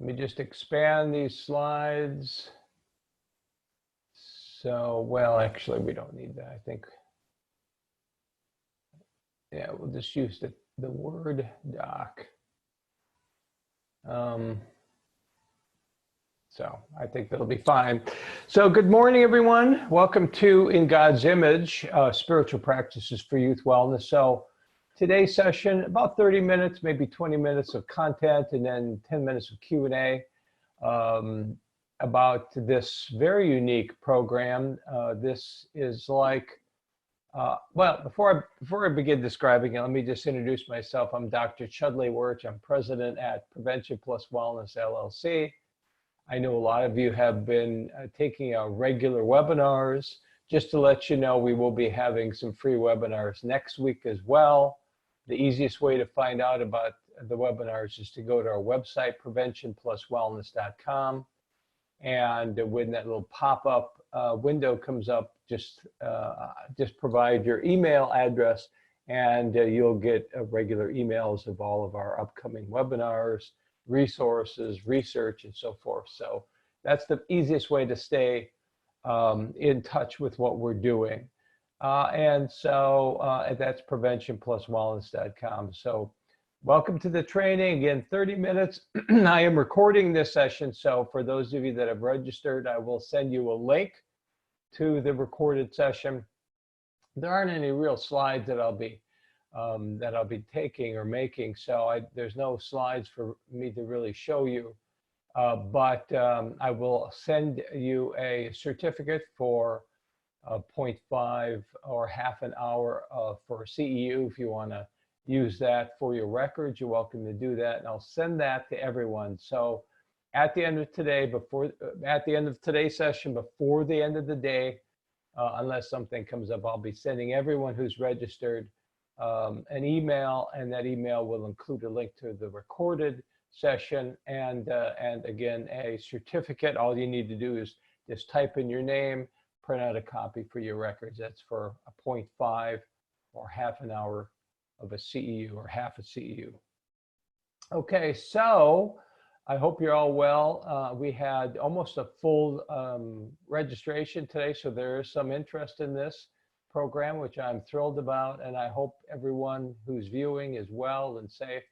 Let me just expand these slides. So, well, actually, we don't need that. I think, yeah, we'll just use the Word doc. So I think that'll be fine. So good morning, everyone. Welcome to In God's Image, Spiritual Practices for Youth Wellness. So today's session, about 30 minutes, maybe 20 minutes of content, and then 10 minutes of Q&A about this very unique program. This is like, well, before I begin describing it, let me just introduce myself. I'm Dr. Chudley Wirch. I'm president at Prevention Plus Wellness, LLC. I know a lot of you have been taking our regular webinars. Just to let you know, we will be having some free webinars next week as well. The easiest way to find out about the webinars is to go to our website, preventionpluswellness.com. And when that little pop-up window comes up, just provide your email address and you'll get regular emails of all of our upcoming webinars, resources, research, and so forth. So that's the easiest way to stay in touch with what we're doing. And so that's preventionpluswellness.com. So welcome to the training. Again, 30 minutes. I am recording this session. So for those of you that have registered, I will send you a link to the recorded session. There aren't any real slides that I'll be taking or making, so there's no slides for me to really show you, but I will send you a certificate for 0.5 or half an hour for CEU. If you want to use that for your records, you're welcome to do that, and I'll send that to everyone. So at the end of today, at the end of today's session, before the end of the day, unless something comes up, I'll be sending everyone who's registered an email, and that email will include a link to the recorded session and again, a certificate. All you need to do is just type in your name, print out a copy for your records. That's for a 0.5 or half an hour of a CEU or half a CEU. Okay, so I hope you're all well. We had almost a full registration today, so there is some interest in this program, which I'm thrilled about, and I hope everyone who's viewing is well and safe,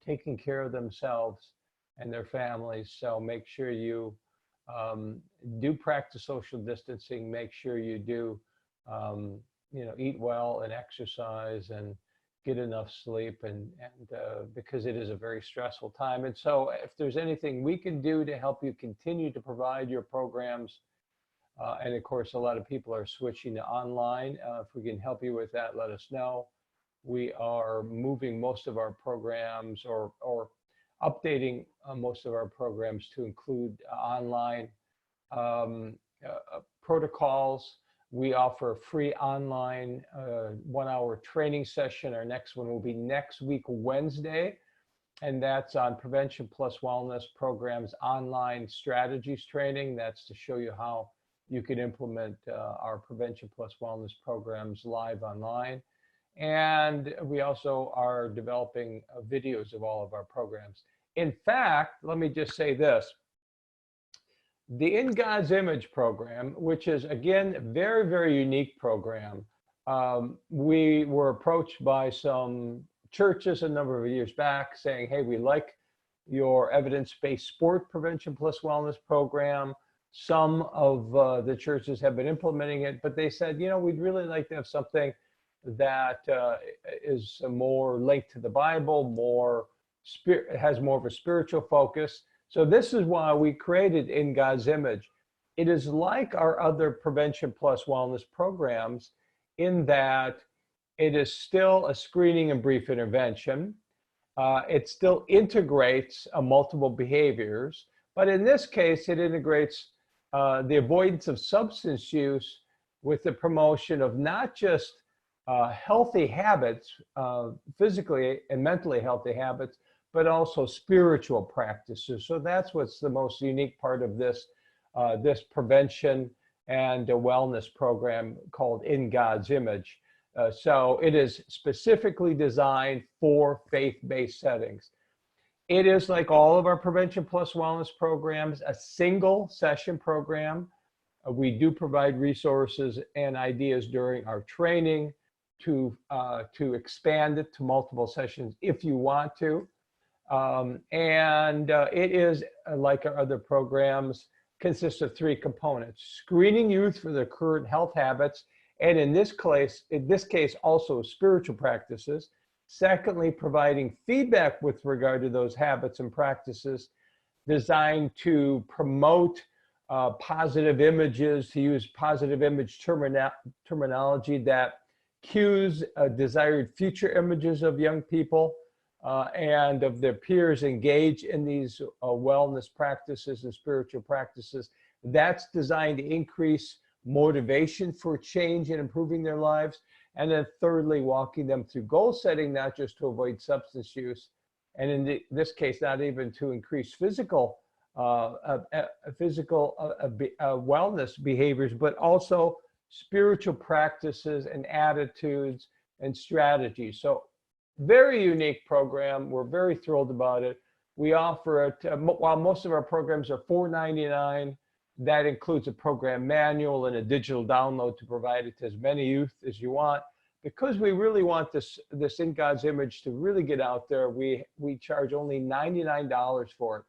taking care of themselves and their families. So make sure you do practice social distancing. Make sure you do, eat well and exercise and get enough sleep, and because it is a very stressful time. And so if there's anything we can do to help you continue to provide your programs, and of course, a lot of people are switching to online. If we can help you with that, let us know. We are moving most of our programs or updating most of our programs to include online protocols. We offer a free online 1-hour training session. Our next one will be next week, Wednesday, and that's on Prevention Plus Wellness Programs online strategies training. That's to show you how you can implement our Prevention Plus Wellness programs live online. And we also are developing videos of all of our programs. In fact, let me just say this. The In God's Image program, which is, again, a very, very unique program. We were approached by some churches a number of years back saying, hey, we like your evidence-based sport Prevention Plus Wellness program. Some of the churches have been implementing it, but they said, we'd really like to have something that is more linked to the Bible, has more of a spiritual focus. So this is why we created In God's Image. It is like our other Prevention Plus Wellness programs in that it is still a screening and brief intervention. It still integrates multiple behaviors, but in this case, it integrates the avoidance of substance use with the promotion of not just healthy habits, physically and mentally healthy habits, but also spiritual practices. So that's what's the most unique part of this, this prevention and a wellness program called In God's Image. So it is specifically designed for faith-based settings. It is like all of our Prevention Plus Wellness programs, a single session program. We do provide resources and ideas during our training to expand it to multiple sessions if you want to. It is, like our other programs, consists of three components: screening youth for their current health habits, and in this case, also spiritual practices. Secondly, providing feedback with regard to those habits and practices designed to promote positive images, to use positive image terminology that cues desired future images of young people and of their peers engaged in these wellness practices and spiritual practices. That's designed to increase motivation for change and improving their lives. And then thirdly, walking them through goal setting, not just to avoid substance use, and in this case, not even to increase physical wellness behaviors, but also spiritual practices and attitudes and strategies. So very unique program. We're very thrilled about it. We offer it, while most of our programs are $4.99, that includes a program manual and a digital download to provide it to as many youth as you want. Because we really want this In God's Image to really get out there, we charge only $99 for it.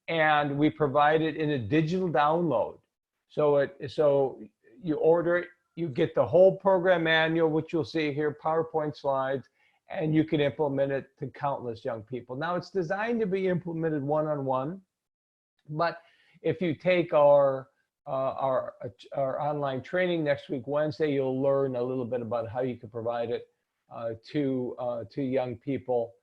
And we provide it in a digital download. So you order it, you get the whole program manual, which you'll see here, PowerPoint slides, and you can implement it to countless young people. Now, it's designed to be implemented one-on-one, but if you take our online training next week, Wednesday, you'll learn a little bit about how you can provide it to young people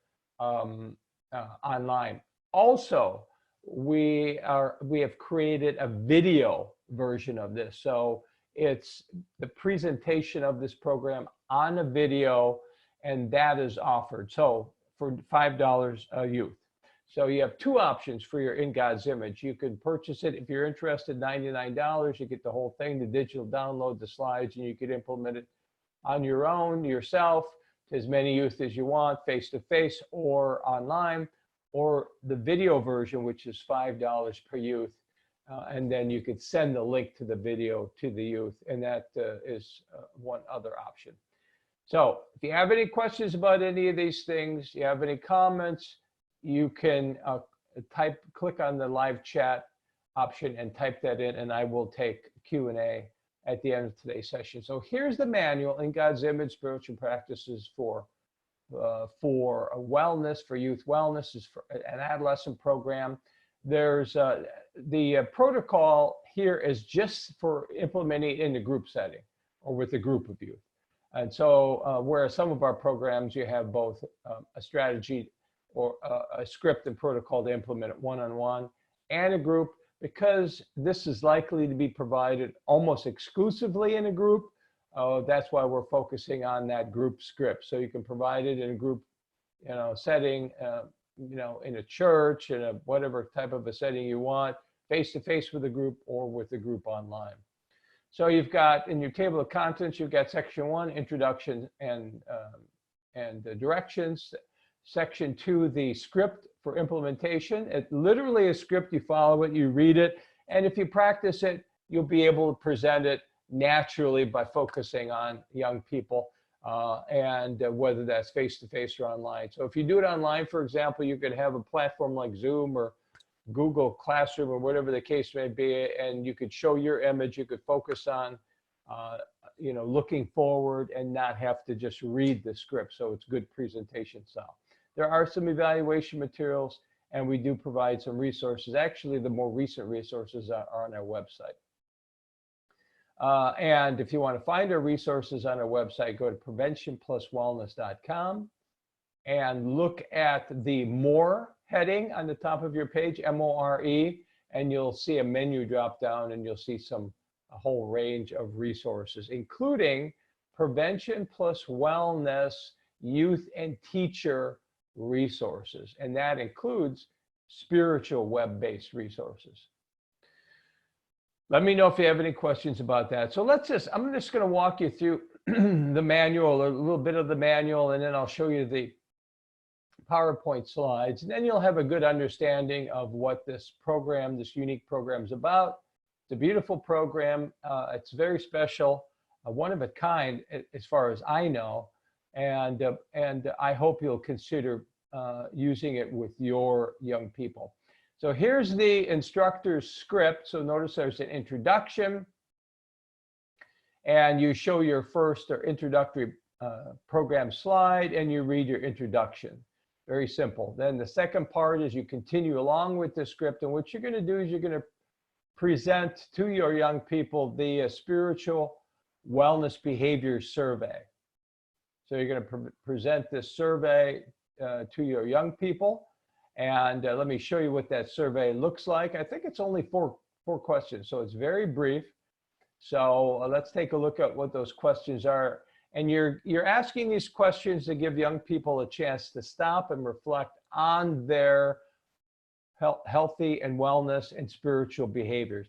online. Also, we have created a video version of this. So it's the presentation of this program on a video, and that is offered. So for $5 a youth. So you have two options for your In God's Image. You can purchase it if you're interested, $99. You get the whole thing, the digital download, the slides, and you can implement it on your own, yourself, to as many youth as you want, face-to-face or online, or the video version, which is $5 per youth. And then you could send the link to the video to the youth, and that is one other option. So if you have any questions about any of these things, you have any comments, you can click on the live chat option and type that in, and I will take Q&A at the end of today's session. So here's the manual, In God's Image, Spiritual Practices for wellness, for youth wellness, is for an adolescent program. There's the protocol here is just for implementing in a group setting or with a group of youth. And so whereas some of our programs, you have both a strategy or a script and protocol to implement it one-on-one and a group, because this is likely to be provided almost exclusively in a group. That's why we're focusing on that group script. So you can provide it in a group, setting, in a church, in a whatever type of a setting you want, face-to-face with a group or with a group online. So you've got, in your table of contents, you've got section 1, introduction and directions. Section 2, the script for implementation. It's literally a script. You follow it, you read it, and if you practice it, you'll be able to present it naturally by focusing on young people, and whether that's face-to-face or online. So if you do it online, for example, you could have a platform like Zoom or Google Classroom or whatever the case may be, and you could show your image. You could focus on looking forward and not have to just read the script. So it's good presentation style. There are some evaluation materials, and we do provide some resources. Actually, the more recent resources are on our website. And if you want to find our resources on our website, go to preventionpluswellness.com and look at the More heading on the top of your page, M-O-R-E, and you'll see a menu drop down, and you'll see a whole range of resources, including Prevention Plus Wellness youth and teacher resources, and that includes spiritual web-based resources. Let me know if you have any questions about that. So I'm just going to walk you through the manual, a little bit of the manual, and then I'll show you the PowerPoint slides, and then you'll have a good understanding of what this program, this unique program is about. It's a beautiful program. It's very special, one of a kind as far as I know, and I hope you'll consider using it with your young people. So here's the instructor's script. So notice there's an introduction, and you show your first or introductory program slide, and you read your introduction. Very simple. Then the second part is you continue along with the script, and what you're going to do is you're going to present to your young people the spiritual wellness behavior survey. So you're going to present this survey to your young people, and let me show you what that survey looks like. I think it's only four questions, so it's very brief. So let's take a look at what those questions are. And you're asking these questions to give young people a chance to stop and reflect on their healthy and wellness and spiritual behaviors.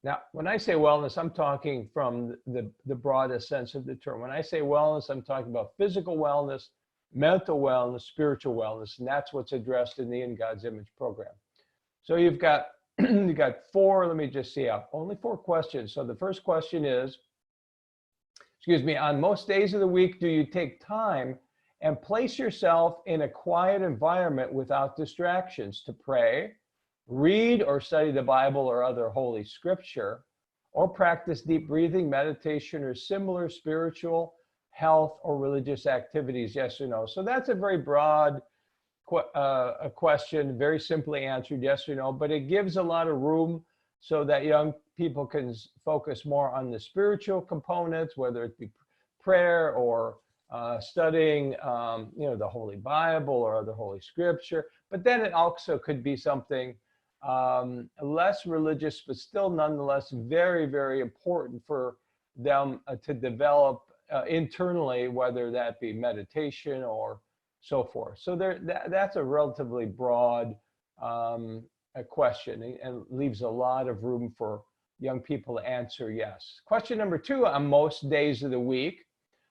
Now, when I say wellness, I'm talking from the broadest sense of the term. When I say wellness, I'm talking about physical wellness, mental wellness, spiritual wellness, and that's what's addressed in the In God's Image program. So you've got four, let me just see, only 4 questions. So the first question is, on most days of the week, do you take time and place yourself in a quiet environment without distractions to pray, read or study the Bible or other holy scripture, or practice deep breathing, meditation, or similar spiritual, health, or religious activities, yes or no? So that's a very broad question, very simply answered yes or no, but it gives a lot of room so that young people can focus more on the spiritual components, whether it be prayer or studying, the Holy Bible or other Holy Scripture. But then it also could be something less religious, but still nonetheless very, very important for them to develop internally, whether that be meditation or so forth. So that's a relatively broad a question, and leaves a lot of room for young people to answer yes. Question number 2, on most days of the week,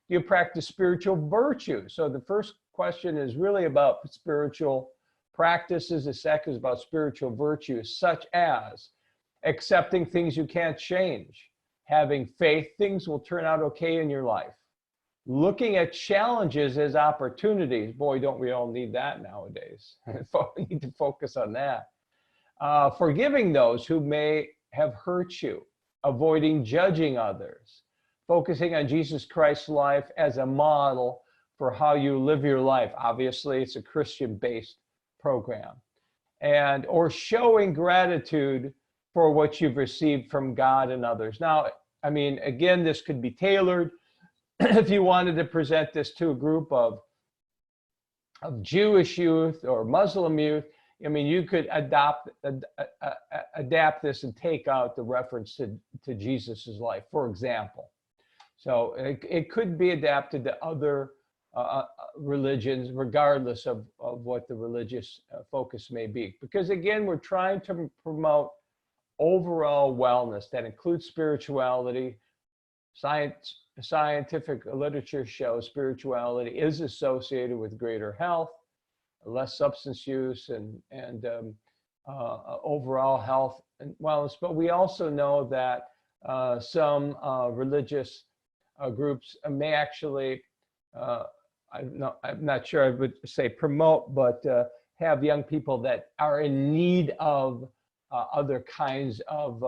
do you practice spiritual virtue? So the first question is really about spiritual practices. The second is about spiritual virtues, such as accepting things you can't change, having faith things will turn out okay in your life, looking at challenges as opportunities. Boy, don't we all need that nowadays. We need to focus on that. Forgiving those who may have hurt you, avoiding judging others, focusing on Jesus Christ's life as a model for how you live your life. Obviously, it's a Christian-based program. Or showing gratitude for what you've received from God and others. Now, I mean, again, this could be tailored. If you wanted to present this to a group of Jewish youth or Muslim youth, I mean, you could adapt this and take out the reference to Jesus's life, for example. So it could be adapted to other religions, regardless of what the religious focus may be. Because again, we're trying to promote overall wellness that includes spirituality. Scientific literature shows spirituality is associated with greater health, less substance use, and overall health and wellness. But we also know that some religious groups may actually, I'm not sure I would say promote, but have young people that are in need of other kinds of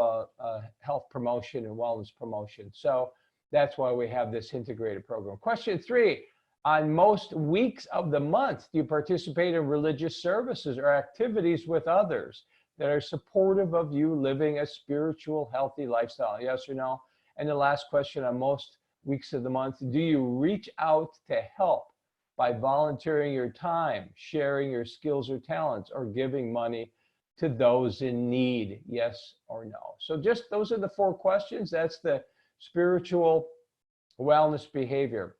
health promotion and wellness promotion. So that's why we have this integrated program. Question 3, on most weeks of the month, do you participate in religious services or activities with others that are supportive of you living a spiritual, healthy lifestyle? Yes or no? And the last question, on most weeks of the month, do you reach out to help by volunteering your time, sharing your skills or talents, or giving money to those in need? Yes or no? So just those are the 4 questions. That's the spiritual wellness behavior.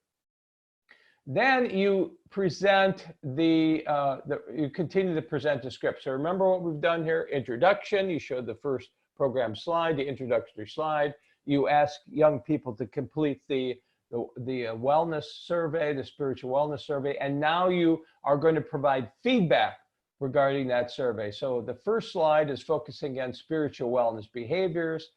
Then you present you continue to present the script. So remember what we've done here: introduction. You showed the first program slide, the introductory slide. You ask young people to complete the the wellness survey, the spiritual wellness survey, and now you are going to provide feedback regarding that survey. So the first slide is focusing on spiritual wellness behaviors.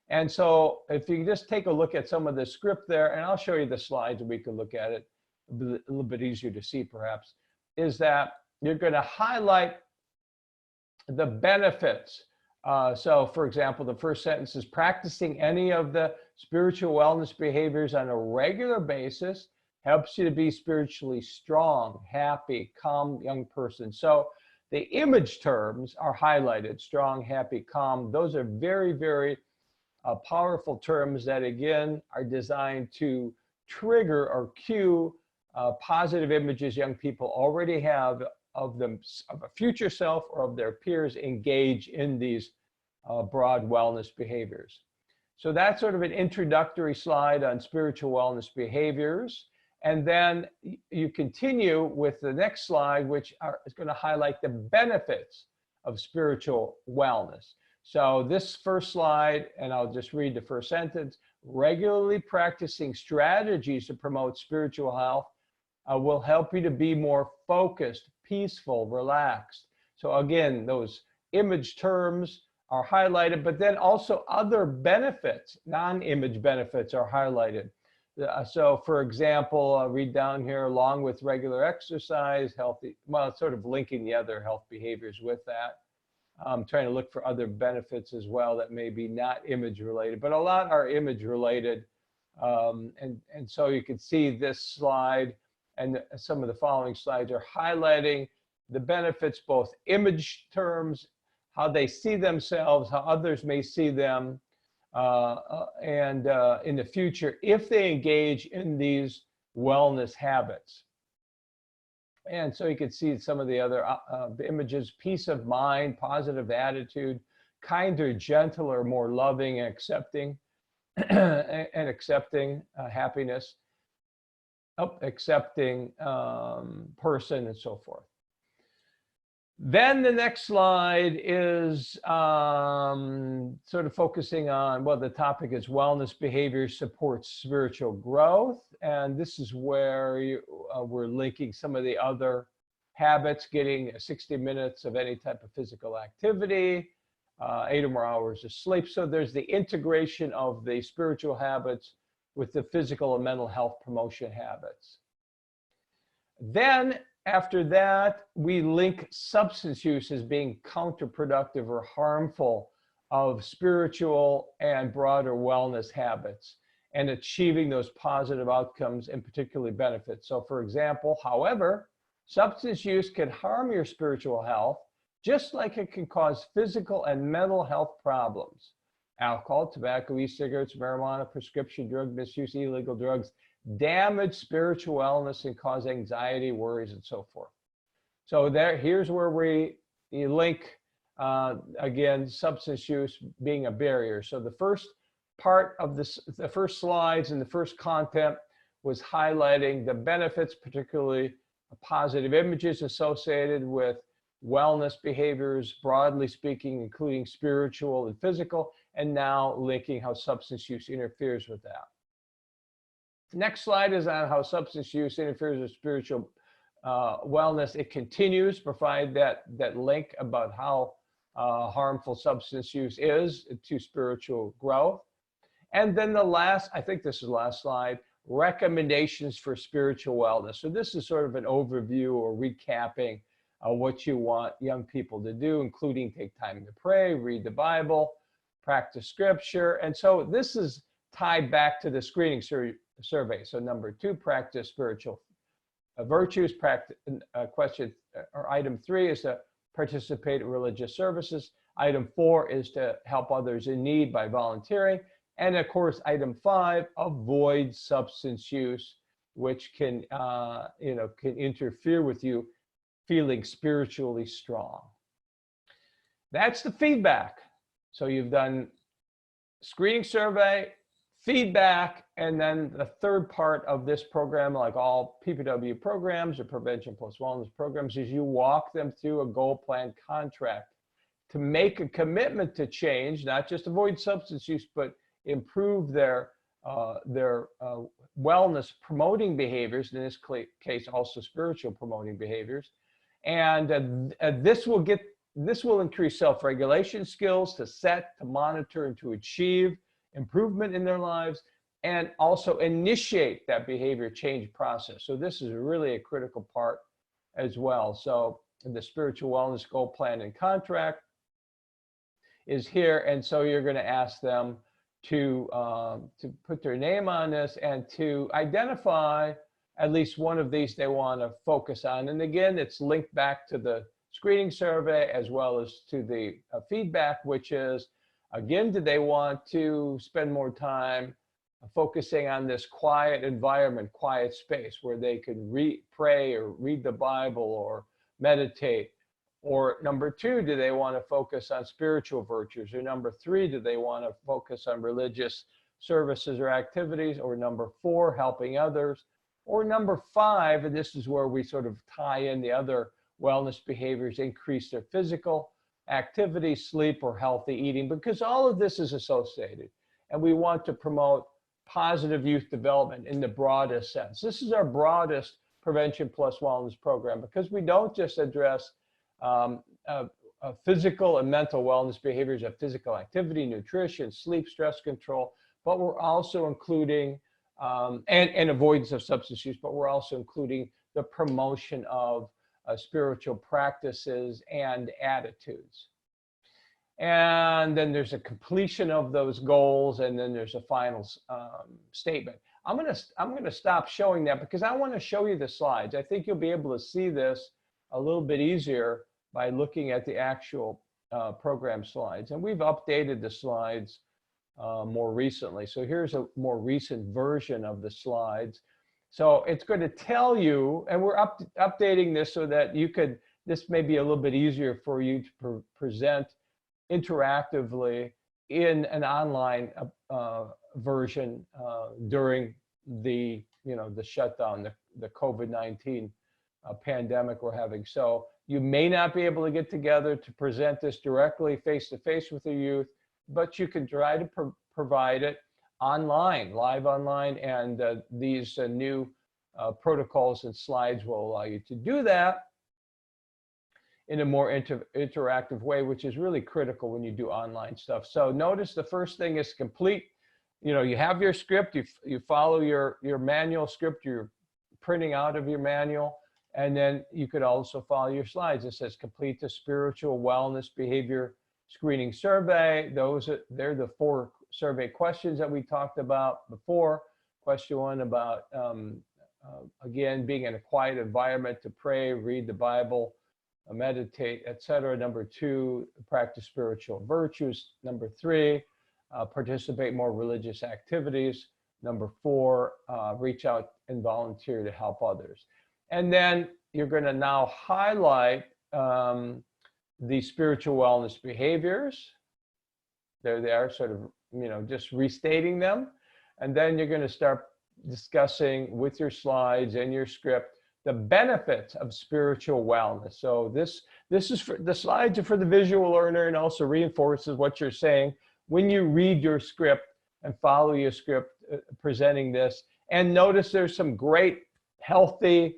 And so if you just take a look at some of the script there, and I'll show you the slides and we can look at it a little bit easier to see perhaps, is that you're going to highlight the benefits. So for example, the first sentence is practicing any of the spiritual wellness behaviors on a regular basis helps you to be spiritually strong, happy, calm young person. So the image terms are highlighted: strong, happy, calm. Those are very, very powerful terms that, again, are designed to trigger or cue positive images young people already have of them, of a future self or of their peers engage in these broad wellness behaviors. So that's sort of an introductory slide on spiritual wellness behaviors. And then you continue with the next slide, which is going to highlight the benefits of spiritual wellness. So this first slide, and I'll just read the first sentence: regularly practicing strategies to promote spiritual health will help you to be more focused, peaceful, relaxed. So again, those image terms are highlighted, but then also other benefits, non-image benefits, are highlighted. So for example, I'll read down here: along with regular exercise, healthy, well, it's sort of linking the other health behaviors with that. I'm trying to look for other benefits as well that may be not image related, but a lot are image related. And so you can see this slide and some of the following slides are highlighting the benefits, both image terms, how they see themselves, how others may see them, and in the future, if they engage in these wellness habits. And so you can see some of the other images: peace of mind, positive attitude, kinder, gentler, more loving and accepting, happiness, accepting person, and so forth. Then the next slide is sort of focusing on, well, the topic is wellness behaviors support spiritual growth. And this is where we're linking some of the other habits: getting 60 minutes of any type of physical activity, 8 or more hours of sleep. So there's the integration of the spiritual habits with the physical and mental health promotion habits. Then after that, we link substance use as being counterproductive or harmful of spiritual and broader wellness habits and achieving those positive outcomes and particularly benefits. So for example, however, substance use can harm your spiritual health just like it can cause physical and mental health problems. Alcohol, tobacco, e-cigarettes, marijuana, prescription drug misuse, illegal drugs damage spiritual wellness and cause anxiety, worries, and so forth. So here's where we link, again, substance use being a barrier. So the first part of this, the first slides and the first content was highlighting the benefits, particularly positive images associated with wellness behaviors, broadly speaking, including spiritual and physical, and now linking how substance use interferes with that. Next slide is on how substance use interferes with spiritual wellness. It continues to provide that link about how harmful substance use is to spiritual growth. And then the last, I think this is the last slide, recommendations for spiritual wellness. So this is sort of an overview or recapping what you want young people to do, including take time to pray, read the Bible, practice scripture. And so this is tied back to the screening survey. So number 2, practice spiritual virtues. Question or item 3 is to participate in religious services. Item 4 is to help others in need by volunteering. And of course, item 5, avoid substance use, which can, can interfere with you feeling spiritually strong. That's the feedback. So you've done screening survey, feedback, and then the third part of this program, like all PPW programs or prevention plus wellness programs, is you walk them through a goal plan contract to make a commitment to change, not just avoid substance use, but improve their wellness promoting behaviors, in this case also spiritual promoting behaviors. And this will increase self-regulation skills to set, to monitor, and to achieve improvement in their lives, and also initiate that behavior change process. So this is really a critical part as well. So the spiritual wellness goal plan and contract is here, and so you're going to ask them to put their name on this and to identify at least one of these they want to focus on. And again, it's linked back to the screening survey as well as to the feedback, which is, again, do they want to spend more time focusing on this quiet environment, quiet space where they could pray or read the Bible or meditate? Or number two, do they want to focus on spiritual virtues? Or number three, do they want to focus on religious services or activities? Or number four, helping others? Or number five, and this is where we sort of tie in the other wellness behaviors, increase their physical activity, sleep, or healthy eating, because all of this is associated. And we want to promote positive youth development in the broadest sense. This is our broadest prevention plus wellness program, because we don't just address physical and mental wellness behaviors of physical activity, nutrition, sleep, stress control, but we're also including, and avoidance of substance use, but we're also including the promotion of spiritual practices and attitudes. And then there's a completion of those goals, and then there's a final statement. I'm gonna stop showing that because I want to show you the slides. I think you'll be able to see this a little bit easier by looking at the actual program slides. And we've updated the slides more recently. So here's a more recent version of the slides. So it's going to tell you, and we're updating this so that this may be a little bit easier for you to present interactively in an online version during the shutdown, the COVID-19 pandemic we're having. So you may not be able to get together to present this directly face-to-face with the youth, but you can try to provide it online, live online, and these new protocols and slides will allow you to do that in a more interactive way, which is really critical when you do online stuff. So notice the first thing is complete. You have your script, you follow your manual script, you're printing out of your manual, and then you could also follow your slides. It says complete the spiritual wellness behavior screening survey. They're the 4 survey questions that we talked about before. Question 1 about, again, being in a quiet environment to pray, read the Bible, meditate, etc. Number 2, practice spiritual virtues. Number 3, participate more religious activities. Number 4, reach out and volunteer to help others. And then you're going to now highlight the spiritual wellness behaviors. There they are, sort of, just restating them. And then you're going to start discussing with your slides and your script the benefits of spiritual wellness. So this is for the slides are for the visual learner, and also reinforces what you're saying when you read your script and follow your script presenting this. And notice there's some great healthy,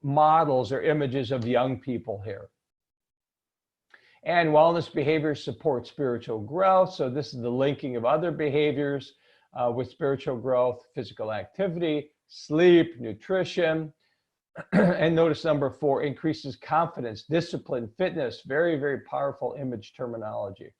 models or images of young people here. And wellness behaviors support spiritual growth. So this is the linking of other behaviors with spiritual growth, physical activity, sleep, nutrition. And notice number 4, increases confidence, discipline, fitness. Very, very powerful image terminology.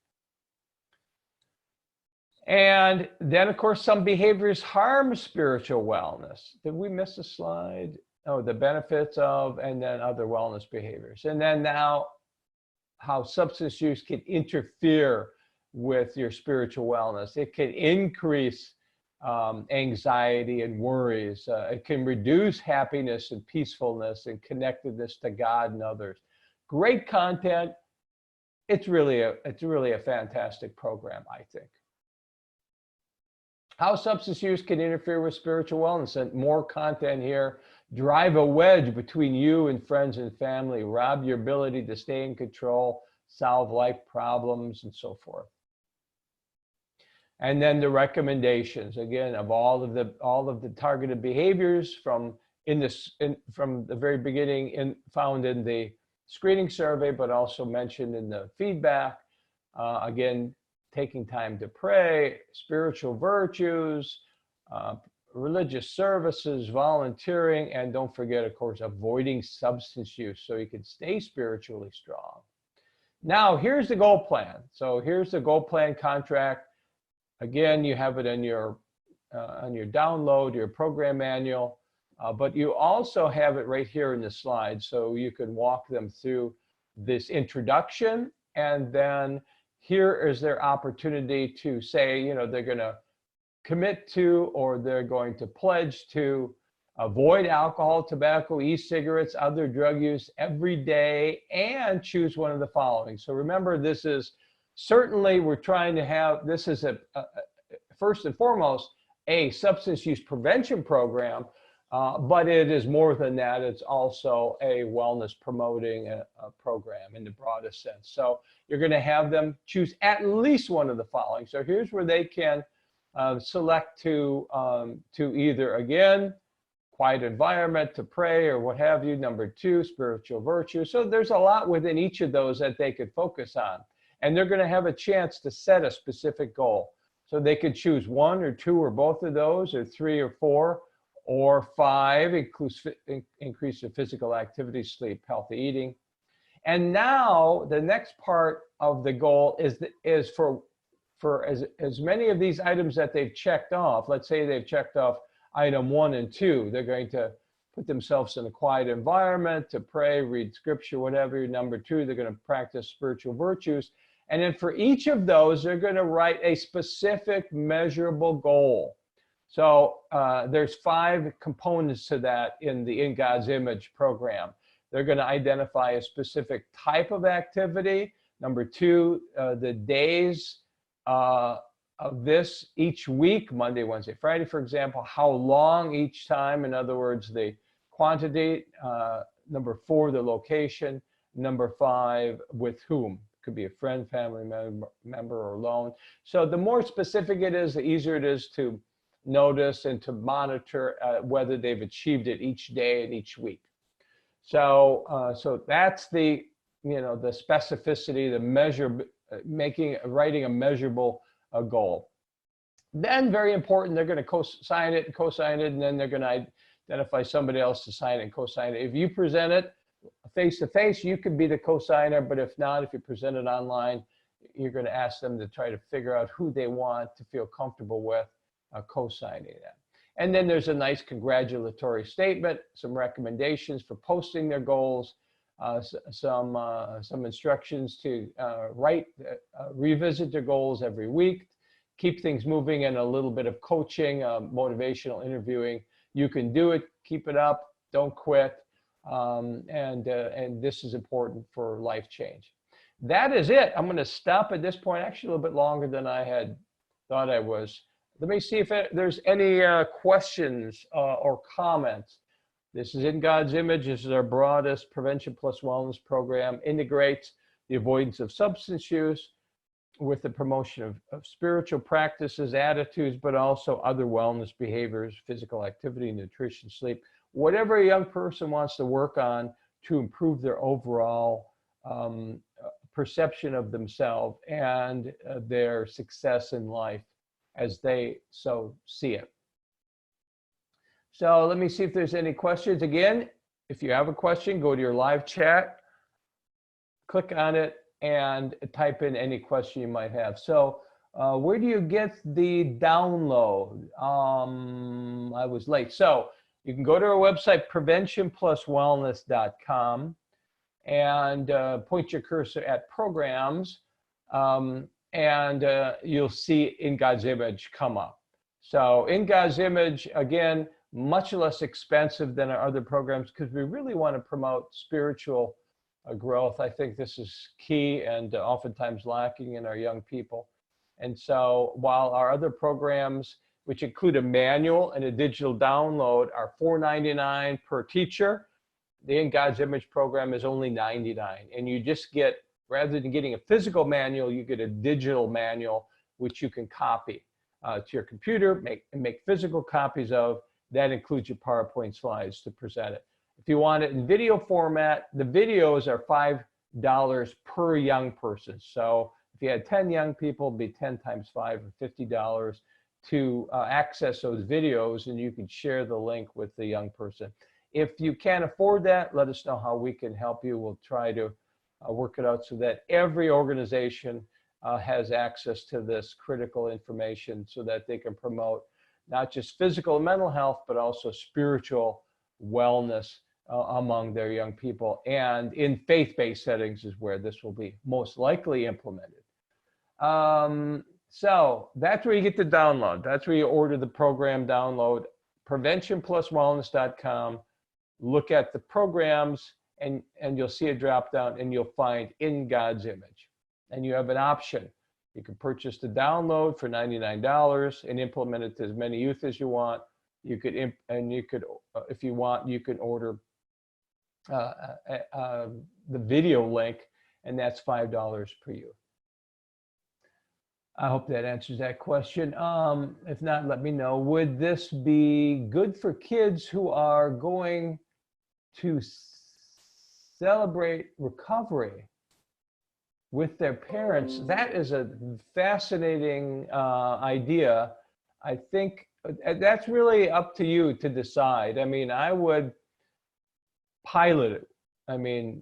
And then, of course, some behaviors harm spiritual wellness. Did we miss a slide? Oh, the benefits of, and then other wellness behaviors. And then now, how substance use can interfere with your spiritual wellness. It can increase anxiety and worries. It can reduce happiness and peacefulness and connectedness to God and others. Great content. It's really a fantastic program, I think. How substance use can interfere with spiritual wellness, and more content here. Drive a wedge between you and friends and family, rob your ability to stay in control, solve life problems, and so forth. And then the recommendations, again, of all of the targeted behaviors from from the very beginning found in the screening survey, but also mentioned in the feedback. Again, taking time to pray, spiritual virtues, religious services, volunteering, and don't forget, of course, avoiding substance use so you can stay spiritually strong. Now, here's the goal plan. So here's the goal plan contract. Again, you have it on your download, your program manual, but you also have it right here in the slide, so you can walk them through this introduction, and then here is their opportunity to say, you know, they're going to commit to, or they're going to pledge to avoid alcohol, tobacco, e-cigarettes, other drug use every day, and choose one of the following. So remember, this is certainly, we're trying to have, this is first and foremost, a substance use prevention program, but it is more than that. It's also a wellness promoting program in the broadest sense. So you're going to have them choose at least one of the following. So here's where they can select to either, again, quiet environment, to pray, or what have you. Number 2, spiritual virtue. So there's a lot within each of those that they could focus on. And they're going to have a chance to set a specific goal. So they could choose 1 or 2 or both of those, or 3 or 4 or 5, increase of physical activity, sleep, healthy eating. And now the next part of the goal is for as many of these items that they've checked off. Let's say they've checked off item 1 and 2. They're going to put themselves in a quiet environment, to pray, read scripture, whatever. Number 2, they're going to practice spiritual virtues. And then for each of those, they're going to write a specific measurable goal. So there's 5 components to that in the In God's Image program. They're going to identify a specific type of activity. Number 2, the days of this each week, Monday, Wednesday, Friday, for example, how long each time, in other words, the quantity. Number 4, the location. Number 5, with whom. Could be a friend, family member, or alone. So the more specific it is, the easier it is to notice and to monitor whether they've achieved it each day and each week. So so that's the, you know, the specificity, the measure, writing a measurable goal. Then, very important, they're going to co-sign it, and then they're going to identify somebody else to sign it and co-sign it. If you present it face-to-face, you could be the co-signer, but if not, if you present it online, you're going to ask them to try to figure out who they want to feel comfortable with co-signing that. And then there's a nice congratulatory statement, some recommendations for posting their goals, some instructions to revisit their goals every week, keep things moving, and a little bit of coaching, motivational interviewing. You can do it, keep it up, don't quit. And this is important for life change. That is it. I'm going to stop at this point, actually a little bit longer than I had thought I was. Let me see if there's any questions or comments. This is In God's Image. This is our broadest prevention plus wellness program. Integrates the avoidance of substance use with the promotion of spiritual practices, attitudes, but also other wellness behaviors, physical activity, nutrition, sleep, whatever a young person wants to work on to improve their overall perception of themselves and their success in life as they so see it. So let me see if there's any questions. Again, if you have a question, go to your live chat, click on it, and type in any question you might have. So where do you get the download? I was late. So you can go to our website, preventionpluswellness.com, and point your cursor at programs, and you'll see In God's Image come up. So In God's Image, again, much less expensive than our other programs because we really want to promote spiritual growth. I think this is key and oftentimes lacking in our young people. And so while our other programs, which include a manual and a digital download, are $4.99 per teacher, the In God's Image program is only $99. And you just get, rather than getting a physical manual, you get a digital manual which you can copy to your computer, make physical copies of. That includes your PowerPoint slides to present it. If you want it in video format, the videos are $5 per young person. So if you had 10 young people, it'd be 10 times 5 or $50 to access those videos, and you can share the link with the young person. If you can't afford that, let us know how we can help you. We'll try to work it out so that every organization has access to this critical information so that they can promote not just physical and mental health, but also spiritual wellness among their young people. And in faith-based settings is where this will be most likely implemented. So that's where you get the download. That's where you order the program download, preventionpluswellness.com. Look at the programs, and you'll see a drop down, and you'll find In God's Image. And you have an option. You can purchase the download for $99 and implement it to as many youth as you want. You could, if you want, you can order the video link, and that's $5 per youth. I hope that answers that question. If not, let me know. Would this be good for kids who are going to celebrate recovery with their parents? That is a fascinating idea. I think that's really up to you to decide. I mean, I would pilot it,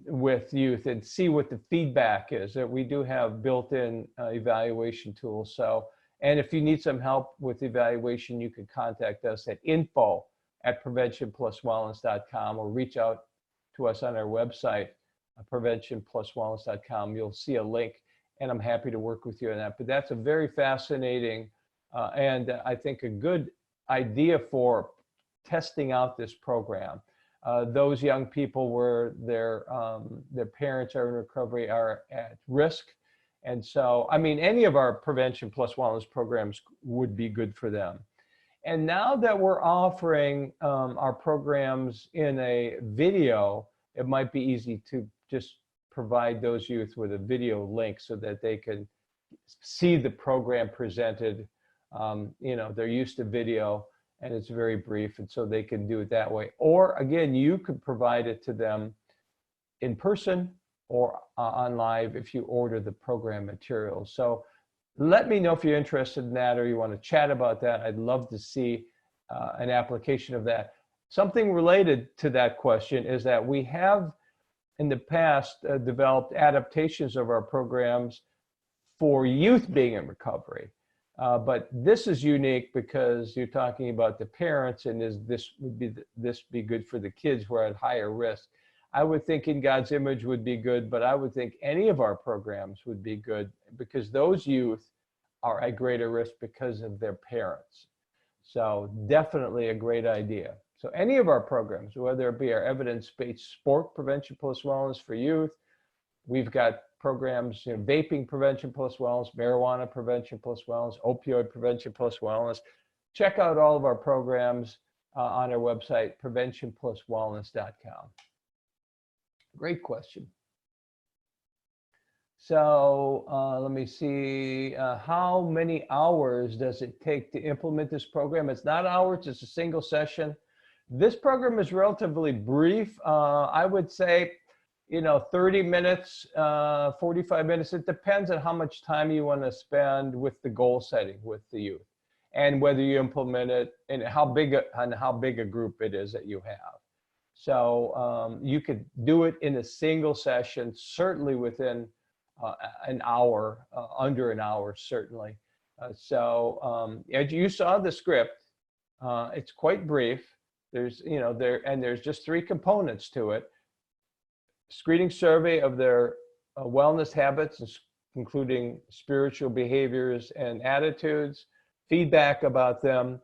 with youth and see what the feedback is. That we do have built-in evaluation tools. So, and if you need some help with evaluation, you can contact us at info@preventionpluswellness.com or reach out to us on our website, preventionpluswellness.com. You'll see a link, and I'm happy to work with you on that. But that's a very fascinating and I think a good idea for testing out this program. Those young people where their parents are in recovery are at risk. And so, any of our Prevention Plus Wellness programs would be good for them. And now that we're offering our programs in a video, it might be easy to just provide those youth with a video link so that they can see the program presented. They're used to video, and it's very brief, and so they can do it that way. Or again, you could provide it to them in person or on live if you order the program materials. So let me know if you're interested in that or you want to chat about that. I'd love to see an application of that. Something related to that question is that we have in the past developed adaptations of our programs for youth being in recovery. But this is unique because you're talking about the parents, and this be good for the kids who are at higher risk? I would think In God's Image would be good, but I would think any of our programs would be good because those youth are at greater risk because of their parents. So definitely a great idea. So any of our programs, whether it be our evidence-based sport prevention plus wellness for youth, we've got programs, vaping prevention plus wellness, marijuana prevention plus wellness, opioid prevention plus wellness. Check out all of our programs on our website, preventionpluswellness.com. Great question. So let me see, how many hours does it take to implement this program? It's not hours, it's a single session. This program is relatively brief. I would say, 30 minutes, 45 minutes. It depends on how much time you want to spend with the goal setting with the youth and whether you implement it and how big a group it is that you have. So you could do it in a single session, certainly within an hour, under an hour, certainly. As you saw the script, it's quite brief. There's, there's just 3 components to it. Screening survey of their wellness habits, including spiritual behaviors and attitudes, feedback about them,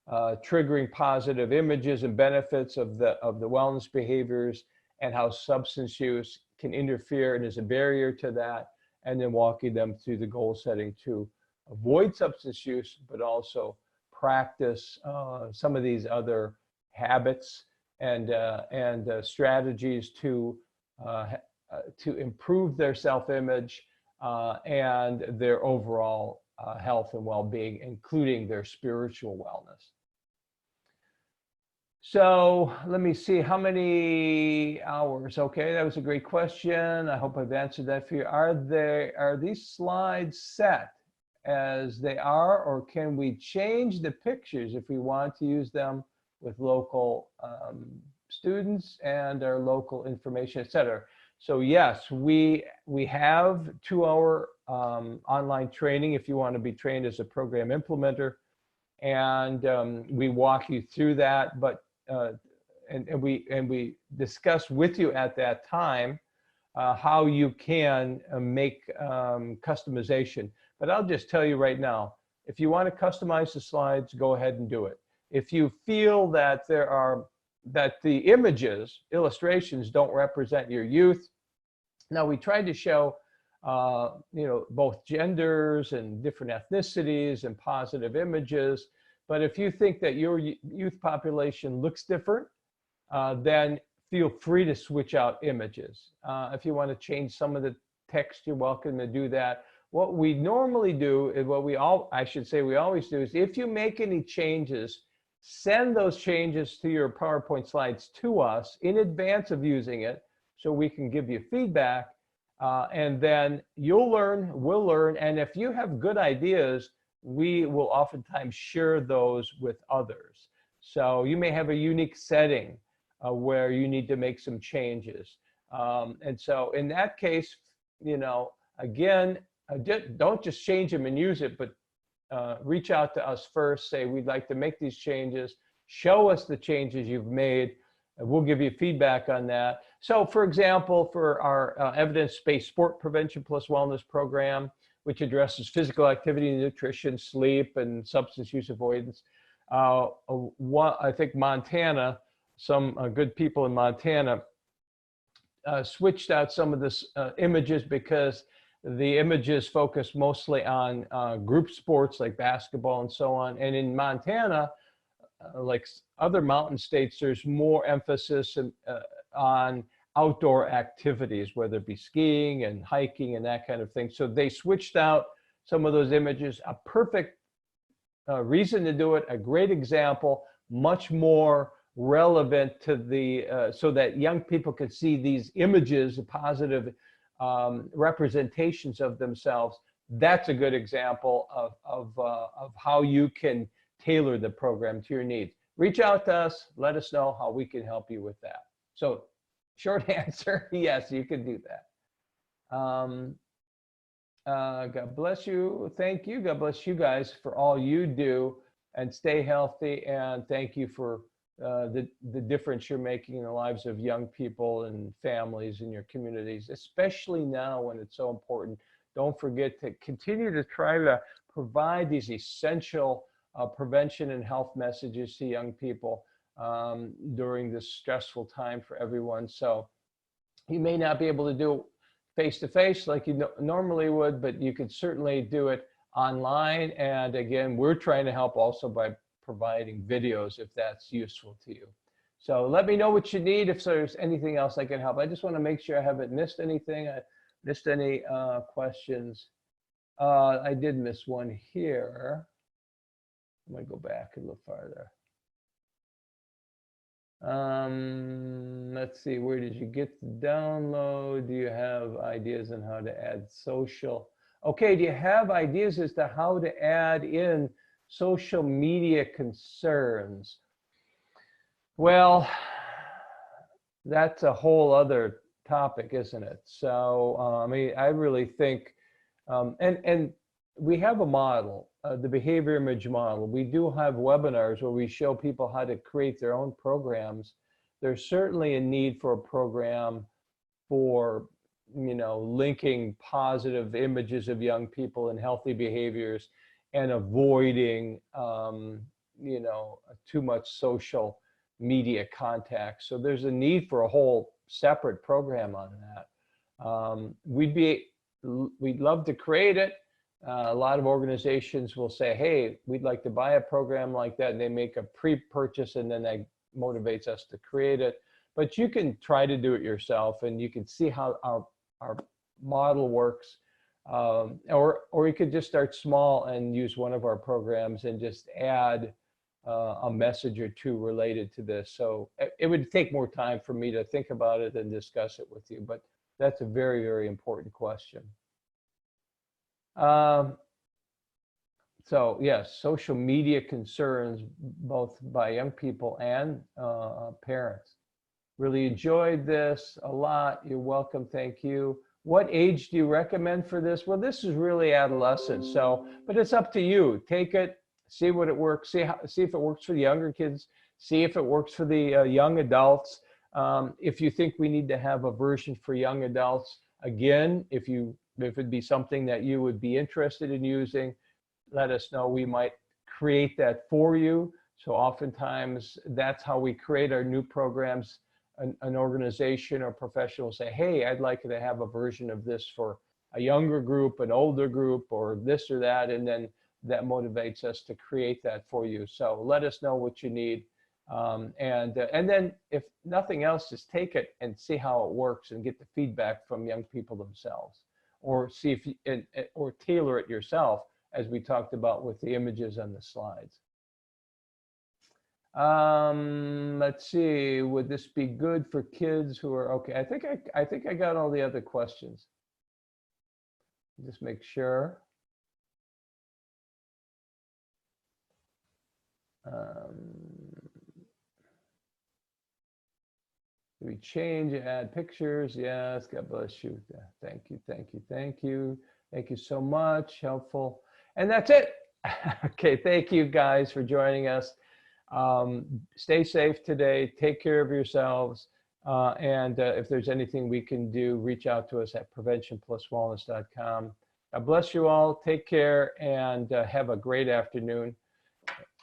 triggering positive images and benefits of the wellness behaviors and how substance use can interfere and is a barrier to that, and then walking them through the goal setting to avoid substance use, but also practice some of these other habits and strategies to improve their self-image and their overall health and well-being, including their spiritual wellness. So let me see, how many hours? Okay, that was a great question. I hope I've answered that for you. Are these slides set as they are, or can we change the pictures if we want to use them with local students and our local information, etc.? So yes, we have 2-hour online training if you want to be trained as a program implementer, and we walk you through that. But and we discuss with you at that time how you can make customization. But I'll just tell you right now, if you want to customize the slides, go ahead and do it. If you feel that that the images, illustrations don't represent your youth, now we tried to show both genders and different ethnicities and positive images. But if you think that your youth population looks different, then feel free to switch out images. If you want to change some of the text, you're welcome to do that. What we normally do, and we always do, is if you make any changes, send those changes to your PowerPoint slides to us in advance of using it, so we can give you feedback, and then we'll learn, and if you have good ideas, we will oftentimes share those with others. So you may have a unique setting where you need to make some changes. And so in that case, again, don't just change them and use it, but reach out to us first, say, we'd like to make these changes, show us the changes you've made, and we'll give you feedback on that. So for example, for our evidence-based sport prevention plus wellness program, which addresses physical activity, nutrition, sleep, and substance use avoidance. I think Montana, some good people in Montana switched out some of this images because the images focus mostly on group sports like basketball and so on. And in Montana, like other mountain states, there's more emphasis on outdoor activities, whether it be skiing and hiking and that kind of thing. So they switched out some of those images. A perfect reason to do it, a great example, much more relevant to the, so that young people can see these images, positive representations of themselves. That's a good example of how you can tailor the program to your needs. Reach out to us, let us know how we can help you with that. So short answer, yes, you can do that. God bless you. Thank you. God bless you guys for all you do, and stay healthy. And thank you for the difference you're making in the lives of young people and families in your communities, especially now when it's so important. Don't forget to continue to try to provide these essential prevention and health messages to young people during this stressful time for everyone. So you may not be able to do it face-to-face like you normally would, but you could certainly do it online. And again, we're trying to help also by providing videos if that's useful to you. So let me know what you need if there's anything else I can help. I just want to make sure I haven't missed anything. I missed any questions. I did miss one here. I'm going to go back a little farther. Let's see, where did you get the download? Do you have ideas on how to add social? Okay, do you have ideas as to how to add in social media concerns? Well, that's a whole other topic, isn't it? So, I mean, I really think, and we have a model, the behavior image model. We do have webinars where we show people how to create their own programs. There's certainly a need for a program for, linking positive images of young people and healthy behaviors and avoiding, too much social media contact. So there's a need for a whole separate program on that. We'd love to create it. A lot of organizations will say, hey, we'd like to buy a program like that, and they make a pre-purchase, and then that motivates us to create it. But you can try to do it yourself, and you can see how our model works. Or you could just start small and use one of our programs and just add a message or two related to this. So it would take more time for me to think about it and discuss it with you, but that's a very, very important question. So yes, social media concerns both by young people and parents. Really enjoyed this a lot. You're welcome. Thank you. What age do you recommend for this? Well, this is really adolescence. So, but it's up to you. Take it, see what it works, see if it works for the younger kids, see if it works for the young adults. If you think we need to have a version for young adults, again, if it'd be something that you would be interested in using, let us know. We might create that for you. So oftentimes that's how we create our new programs. An organization or professional say, hey, I'd like to have a version of this for a younger group, an older group, or this or that. And then that motivates us to create that for you. So let us know what you need. And then if nothing else, just take it and see how it works and get the feedback from young people themselves, or see if you, or tailor it yourself, as we talked about with the images on the slides. Let's see, would this be good for kids who are, okay, I think I got all the other questions. Just make sure. Do we change, add pictures? Yes, God bless you. Thank you, thank you, thank you. Thank you so much, helpful. And that's it. Okay, thank you guys for joining us. Stay safe today, take care of yourselves, and if there's anything we can do, reach out to us at preventionpluswellness.com. God bless you all, take care, and have a great afternoon.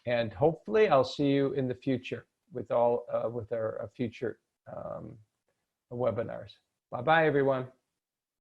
And hopefully I'll see you in the future with all with our future webinars. Bye-bye, everyone.